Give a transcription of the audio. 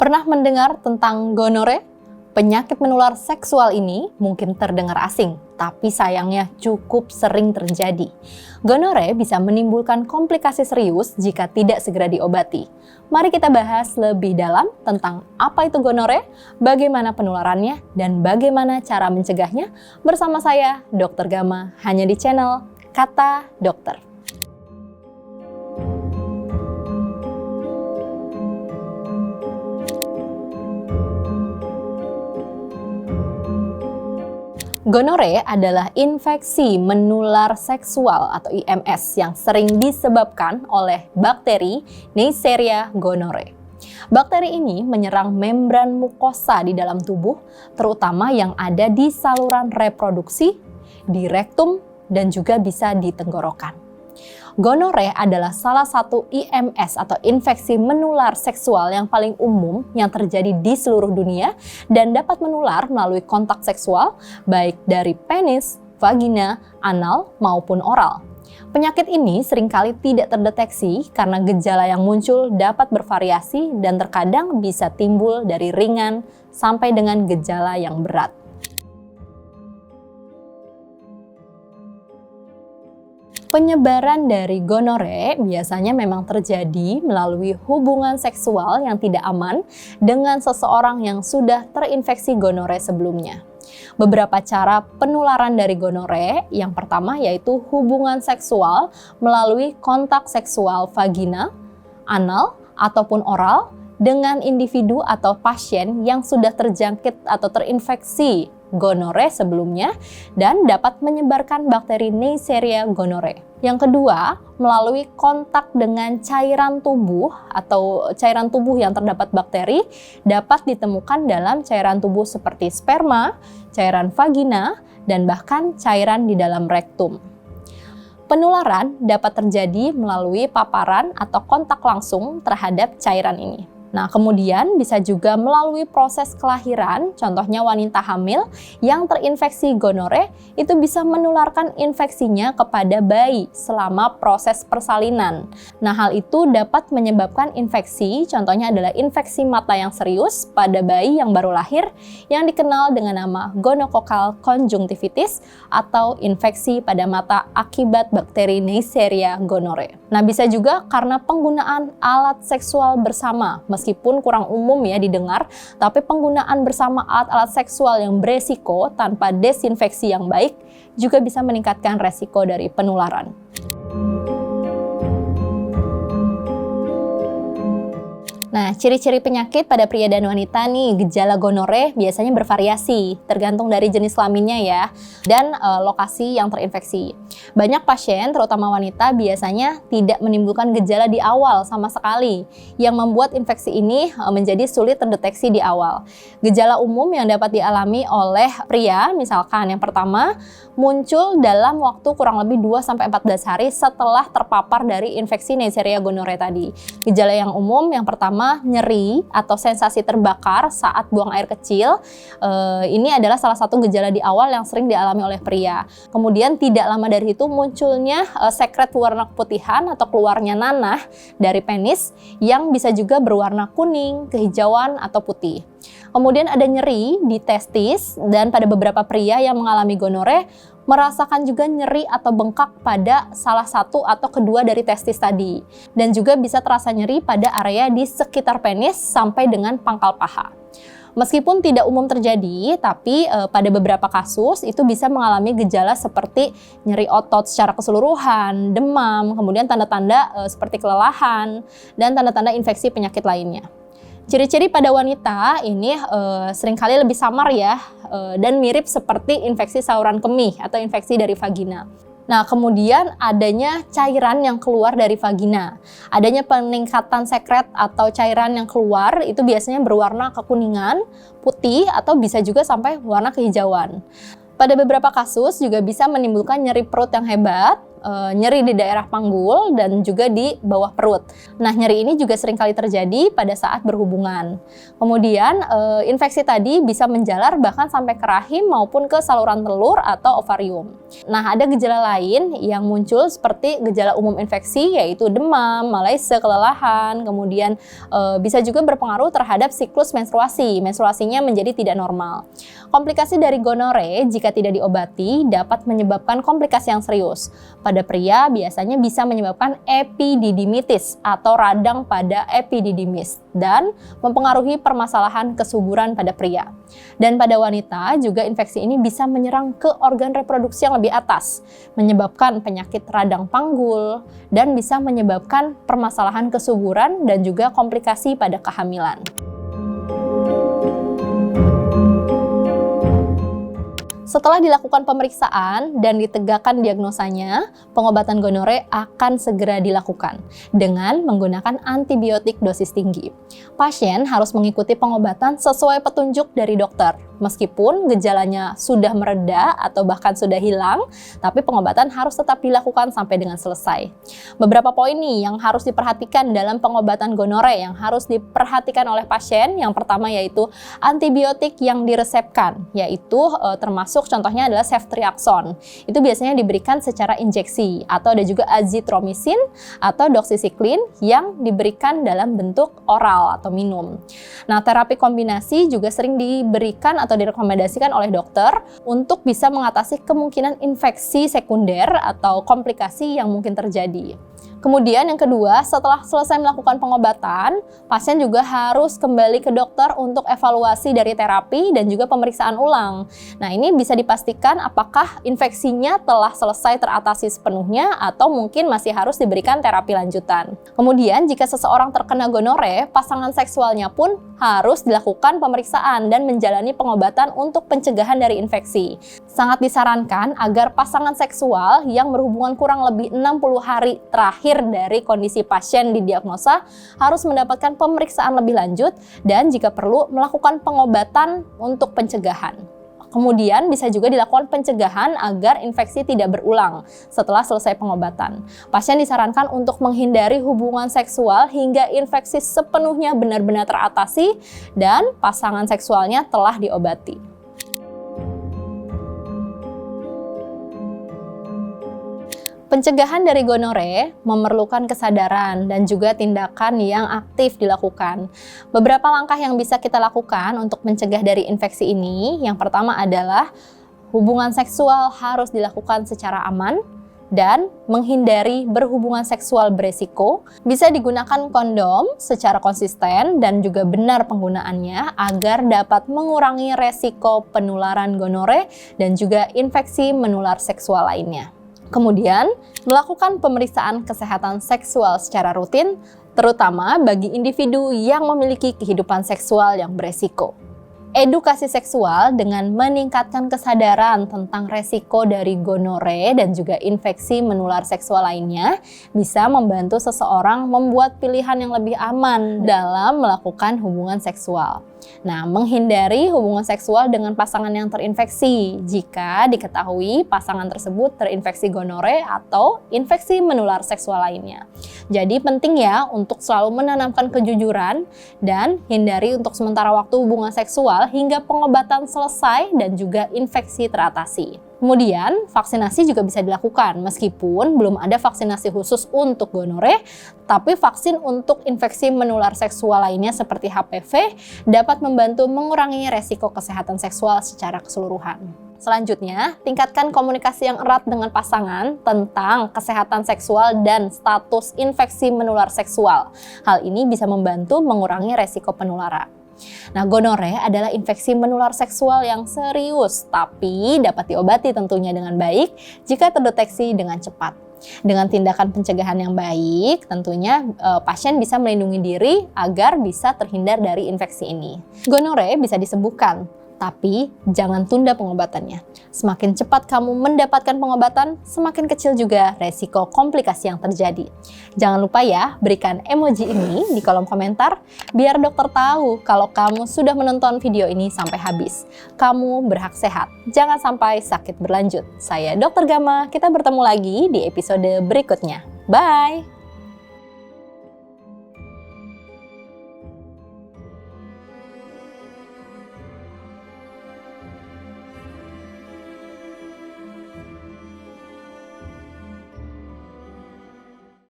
Pernah mendengar tentang gonore? Penyakit menular seksual ini mungkin terdengar asing, tapi sayangnya cukup sering terjadi. Gonore bisa menimbulkan komplikasi serius jika tidak segera diobati. Mari kita bahas lebih dalam tentang apa itu gonore, bagaimana penularannya, dan bagaimana cara mencegahnya bersama saya, Dr. Gama, hanya di channel Kata Dokter. Gonore adalah infeksi menular seksual atau IMS yang sering disebabkan oleh bakteri Neisseria gonorrhoeae. Bakteri ini menyerang membran mukosa di dalam tubuh, terutama yang ada di saluran reproduksi, di rektum, dan juga bisa di tenggorokan. Gonore adalah salah satu IMS atau infeksi menular seksual yang paling umum yang terjadi di seluruh dunia dan dapat menular melalui kontak seksual baik dari penis, vagina, anal maupun oral. Penyakit ini seringkali tidak terdeteksi karena gejala yang muncul dapat bervariasi dan terkadang bisa timbul dari ringan sampai dengan gejala yang berat. Penyebaran dari gonore biasanya memang terjadi melalui hubungan seksual yang tidak aman dengan seseorang yang sudah terinfeksi gonore sebelumnya. Beberapa cara penularan dari gonore, yang pertama yaitu hubungan seksual melalui kontak seksual vagina, anal, ataupun oral dengan individu atau pasien yang sudah terjangkit atau terinfeksi gonore sebelumnya dan dapat menyebarkan bakteri Neisseria gonorrhoeae. Yang kedua, melalui kontak dengan cairan tubuh atau cairan tubuh yang terdapat bakteri dapat ditemukan dalam cairan tubuh seperti sperma, cairan vagina, dan bahkan cairan di dalam rektum. Penularan dapat terjadi melalui paparan atau kontak langsung terhadap cairan ini. Nah, kemudian bisa juga melalui proses kelahiran, contohnya wanita hamil yang terinfeksi gonore itu bisa menularkan infeksinya kepada bayi selama proses persalinan. Nah, hal itu dapat menyebabkan infeksi, contohnya adalah infeksi mata yang serius pada bayi yang baru lahir yang dikenal dengan nama gonococcal conjunctivitis atau infeksi pada mata akibat bakteri Neisseria gonorrhoeae. Nah, bisa juga karena penggunaan alat seksual bersama. Meskipun kurang umum ya didengar, tapi penggunaan bersama alat-alat seksual yang beresiko tanpa desinfeksi yang baik juga bisa meningkatkan resiko dari penularan. Nah, ciri-ciri penyakit pada pria dan wanita nih, gejala gonore biasanya bervariasi, tergantung dari jenis kelaminnya ya, dan lokasi yang terinfeksi. Banyak pasien, terutama wanita, biasanya tidak menimbulkan gejala di awal sama sekali, yang membuat infeksi ini menjadi sulit terdeteksi di awal. Gejala umum yang dapat dialami oleh pria, misalkan yang pertama, muncul dalam waktu kurang lebih 2-14 hari setelah terpapar dari infeksi Neisseria gonorrhoeae tadi. Gejala yang umum yang pertama, nyeri atau sensasi terbakar saat buang air kecil. Ini adalah salah satu gejala di awal yang sering dialami oleh pria. Kemudian tidak lama dari itu munculnya sekret warna keputihan atau keluarnya nanah dari penis yang bisa juga berwarna kuning, kehijauan, atau putih. Kemudian ada nyeri di testis dan pada beberapa pria yang mengalami gonore merasakan juga nyeri atau bengkak pada salah satu atau kedua dari testis tadi. Dan juga bisa terasa nyeri pada area di sekitar penis sampai dengan pangkal paha. Meskipun tidak umum terjadi, tapi pada beberapa kasus itu bisa mengalami gejala seperti nyeri otot secara keseluruhan, demam, kemudian tanda-tanda seperti kelelahan, dan tanda-tanda infeksi penyakit lainnya. Ciri-ciri pada wanita ini seringkali lebih samar ya, dan mirip seperti infeksi saluran kemih atau infeksi dari vagina. Nah, kemudian adanya cairan yang keluar dari vagina. Adanya peningkatan sekret atau cairan yang keluar itu biasanya berwarna kekuningan, putih, atau bisa juga sampai warna kehijauan. Pada beberapa kasus juga bisa menimbulkan nyeri perut yang hebat, nyeri di daerah panggul, dan juga di bawah perut. Nah, nyeri ini juga seringkali terjadi pada saat berhubungan. Kemudian, infeksi tadi bisa menjalar bahkan sampai ke rahim maupun ke saluran telur atau ovarium. Nah, ada gejala lain yang muncul seperti gejala umum infeksi, yaitu demam, malaise, kelelahan, kemudian bisa juga berpengaruh terhadap siklus menstruasi. Menstruasinya menjadi tidak normal. Komplikasi dari gonore jika tidak diobati dapat menyebabkan komplikasi yang serius. Pada pria biasanya bisa menyebabkan epididimitis atau radang pada epididymis dan mempengaruhi permasalahan kesuburan pada pria. Dan pada wanita juga infeksi ini bisa menyerang ke organ reproduksi yang lebih atas, menyebabkan penyakit radang panggul dan bisa menyebabkan permasalahan kesuburan dan juga komplikasi pada kehamilan. Setelah dilakukan pemeriksaan dan ditegakkan diagnosanya, pengobatan gonore akan segera dilakukan dengan menggunakan antibiotik dosis tinggi. Pasien harus mengikuti pengobatan sesuai petunjuk dari dokter. Meskipun gejalanya sudah mereda atau bahkan sudah hilang, tapi pengobatan harus tetap dilakukan sampai dengan selesai. Beberapa poin nih yang harus diperhatikan dalam pengobatan gonore yang harus diperhatikan oleh pasien. Yang pertama yaitu antibiotik yang diresepkan, yaitu termasuk contohnya adalah ceftriaxone. Itu biasanya diberikan secara injeksi, atau ada juga azitromisin atau doxycycline yang diberikan dalam bentuk oral atau minum. Nah, terapi kombinasi juga sering diberikan atau direkomendasikan oleh dokter untuk bisa mengatasi kemungkinan infeksi sekunder atau komplikasi yang mungkin terjadi. Kemudian yang kedua, setelah selesai melakukan pengobatan, pasien juga harus kembali ke dokter untuk evaluasi dari terapi dan juga pemeriksaan ulang. Nah, ini bisa dipastikan apakah infeksinya telah selesai teratasi sepenuhnya atau mungkin masih harus diberikan terapi lanjutan. Kemudian, jika seseorang terkena gonore, pasangan seksualnya pun harus dilakukan pemeriksaan dan menjalani pengobatan untuk pencegahan dari infeksi. Sangat disarankan agar pasangan seksual yang berhubungan kurang lebih 60 hari terakhir dari kondisi pasien didiagnosa harus mendapatkan pemeriksaan lebih lanjut dan jika perlu melakukan pengobatan untuk pencegahan. Kemudian bisa juga dilakukan pencegahan agar infeksi tidak berulang setelah selesai pengobatan. Pasien disarankan untuk menghindari hubungan seksual hingga infeksi sepenuhnya benar-benar teratasi dan pasangan seksualnya telah diobati. Pencegahan dari gonore memerlukan kesadaran dan juga tindakan yang aktif dilakukan. Beberapa langkah yang bisa kita lakukan untuk mencegah dari infeksi ini, yang pertama adalah hubungan seksual harus dilakukan secara aman dan menghindari berhubungan seksual beresiko. Bisa digunakan kondom secara konsisten dan juga benar penggunaannya agar dapat mengurangi resiko penularan gonore dan juga infeksi menular seksual lainnya. Kemudian, melakukan pemeriksaan kesehatan seksual secara rutin, terutama bagi individu yang memiliki kehidupan seksual yang beresiko. Edukasi seksual dengan meningkatkan kesadaran tentang resiko dari gonore dan juga infeksi menular seksual lainnya bisa membantu seseorang membuat pilihan yang lebih aman dalam melakukan hubungan seksual. Nah, menghindari hubungan seksual dengan pasangan yang terinfeksi jika diketahui pasangan tersebut terinfeksi gonore atau infeksi menular seksual lainnya. Jadi penting ya untuk selalu menanamkan kejujuran dan hindari untuk sementara waktu hubungan seksual hingga pengobatan selesai dan juga infeksi teratasi. Kemudian, vaksinasi juga bisa dilakukan meskipun belum ada vaksinasi khusus untuk gonore, tapi vaksin untuk infeksi menular seksual lainnya seperti HPV dapat membantu mengurangi resiko kesehatan seksual secara keseluruhan. Selanjutnya, tingkatkan komunikasi yang erat dengan pasangan tentang kesehatan seksual dan status infeksi menular seksual. Hal ini bisa membantu mengurangi resiko penularan. Nah, gonore adalah infeksi menular seksual yang serius, tapi dapat diobati tentunya dengan baik jika terdeteksi dengan cepat. Dengan tindakan pencegahan yang baik, tentunya pasien bisa melindungi diri agar bisa terhindar dari infeksi ini. Gonore bisa disembuhkan, Tapi jangan tunda pengobatannya. Semakin cepat kamu mendapatkan pengobatan, semakin kecil juga resiko komplikasi yang terjadi. Jangan lupa ya, berikan emoji ini di kolom komentar biar dokter tahu kalau kamu sudah menonton video ini sampai habis. Kamu berhak sehat, jangan sampai sakit berlanjut. Saya Dr. Gama, kita bertemu lagi di episode berikutnya. Bye!